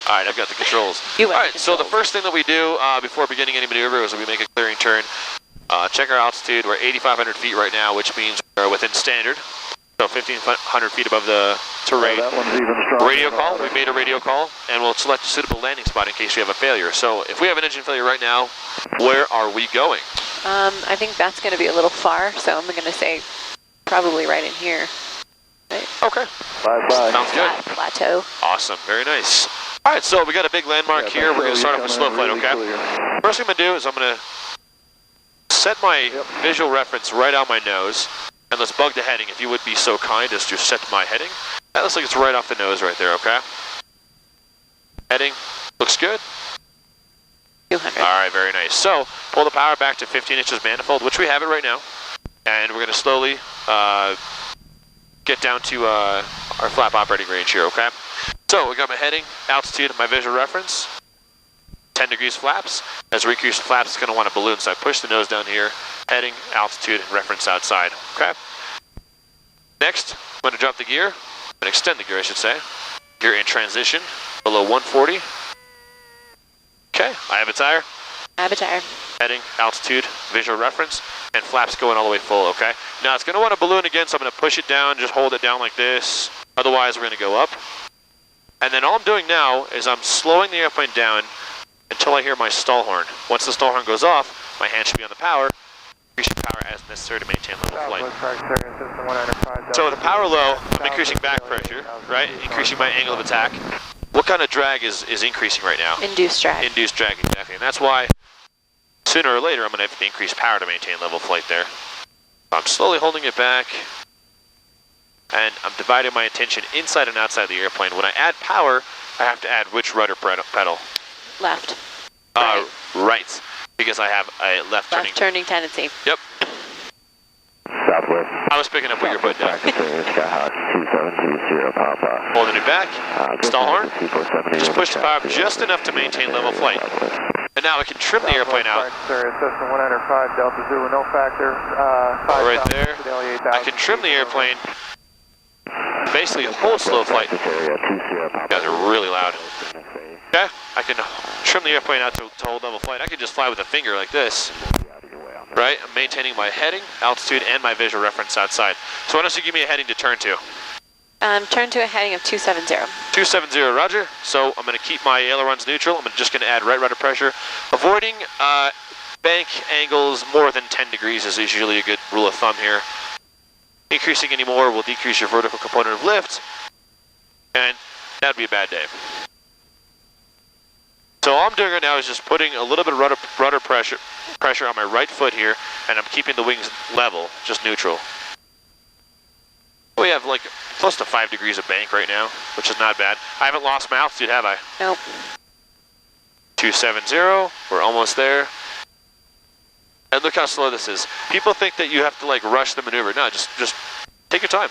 All right, I've got the controls. You All right, so the first thing that we do before beginning any maneuver is we make a clearing turn. Check our altitude. We're 8,500 feet right now, which means we're within standard. So 1,500 feet above the terrain. Radio call. We made a radio call, and we'll select a suitable landing spot in case we have a failure. So if we have an engine failure right now, where are we going? I think that's going to be a little far, so I'm going to say probably right in here. Right? Okay. Bye-bye. Sounds good. Plateau. Awesome. Very nice. All right, so we got a big landmark here. We're going to start off with slow flight, okay? First thing I'm going to do is I'm going to set my visual reference right on my nose, and let's bug the heading. If you would be so kind as to set my heading. That looks like it's right off the nose right there, okay? Heading looks good. 200. All right, very nice. So pull the power back to 15 inches manifold, which we have it right now, and we're going to slowly get down to our flap operating range here, okay? So we got my heading, altitude, my visual reference, 10 degrees flaps. As we increase the flaps, it's going to want to balloon, so I push the nose down here, heading, altitude, and reference outside, okay? Next, I'm going to drop the gear, and extend the gear, I should say. Gear in transition, below 140. Okay, I have a tire. I have a tire. Heading, altitude, visual reference, and flaps going all the way full, okay? Now it's going to want to balloon again, so I'm going to push it down, just hold it down like this. Otherwise, we're going to go up. And then all I'm doing now is I'm slowing the airplane down until I hear my stall horn. Once the stall horn goes off, my hand should be on the power. Increasing power as necessary to maintain level flight. So with the power low, I'm increasing back pressure, right? Increasing my angle of attack. What kind of drag is increasing right now? Induced drag. Induced drag, exactly. And that's why sooner or later I'm going to have to increase power to maintain level flight there. I'm slowly holding it back, and I'm dividing my attention inside and outside the airplane. When I add power, I have to add which rudder pedal? Left. Right, because I have a left turning tendency. Yep. Southwest. I was picking up what you're putting down. Skyhawk 2720 Papa. Holding it back. Stall horn. Just push the power up just enough to maintain level flight. And now I can trim the airplane out. Cessna 105 Delta Zulu, no factor. Right there. I can trim the airplane. Basically hold slow flight. You guys are really loud. Okay, I can trim the airplane out to hold level flight. I can just fly with a finger like this. Right, I'm maintaining my heading, altitude, and my visual reference outside. So why don't you give me a heading to turn to? Turn to a heading of 270. 270, roger. So I'm going to keep my ailerons neutral. I'm just going to add right rudder pressure. Avoiding bank angles more than 10 degrees is usually a good rule of thumb here. Increasing any more will decrease your vertical component of lift, and that would be a bad day. So all I'm doing right now is just putting a little bit of rudder pressure on my right foot here, and I'm keeping the wings level, just neutral. We have like close to 5 degrees of bank right now, which is not bad. I haven't lost my altitude, have I? Nope. 270, we're almost there. And look how slow this is. People think that you have to like rush the maneuver. No, just take your time.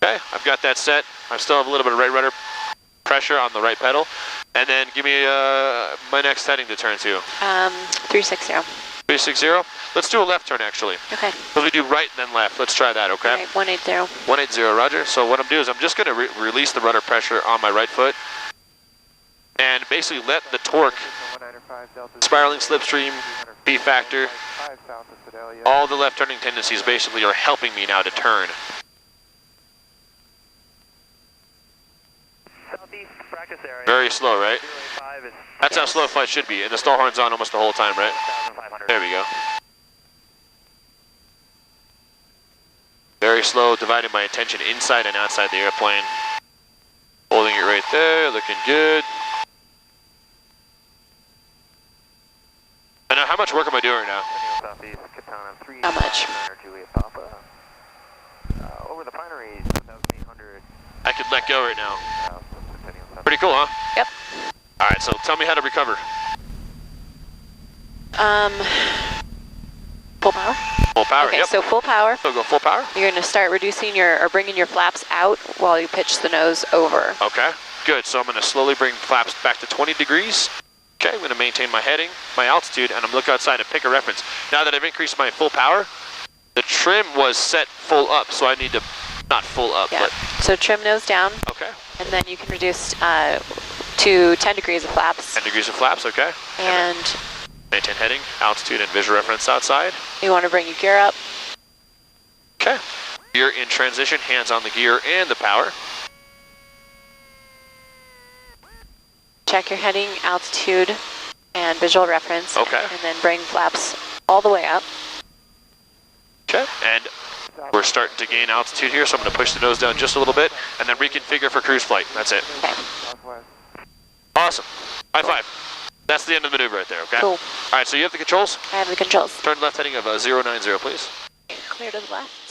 Okay, I've got that set. I still have a little bit of right rudder pressure on the right pedal. And then give me my next heading to turn to. 360. 360. Let's do a left turn actually. Okay. Because we do right and then left. Let's try that, okay? All right, 180. 180, roger. So what I'm doing is I'm just going to release the rudder pressure on my right foot and basically let the torque, spiraling slipstream, P factor, all the left turning tendencies basically are helping me now to turn. Very slow, right? That's how slow flight should be, and the stall horn's on almost the whole time, right? There we go. Very slow, dividing my attention inside and outside the airplane. Holding it right there, looking good. And now, how much work am I doing right now? How much? I could let go right now. Pretty cool, huh? Yep. All right, so tell me how to recover. Full power? Full power, okay, yep. So full power. So go full power. You're going to start reducing or bringing your flaps out while you pitch the nose over. Okay, good. So I'm going to slowly bring flaps back to 20 degrees. Okay, I'm going to maintain my heading, my altitude, and I'm going to look outside and pick a reference. Now that I've increased my full power, the trim was set full up, so I need to Not full up, Yeah. but So trim nose down, okay. and then you can reduce to 10 degrees of flaps. 10 degrees of flaps, okay. And Maintain heading, altitude, and visual reference outside. you want to bring your gear up. Okay. Gear in transition, hands on the gear and the power. Check your heading, altitude, and visual reference. Okay. And then bring flaps all the way up. Okay. And we're starting to gain altitude here, so I'm going to push the nose down just a little bit, and then reconfigure for cruise flight. That's it. Okay. Southwest. Awesome. High five. That's the end of the maneuver right there, okay? Cool. All right, so you have the controls. I have the controls. Turn left heading of 090, please. Clear to the left.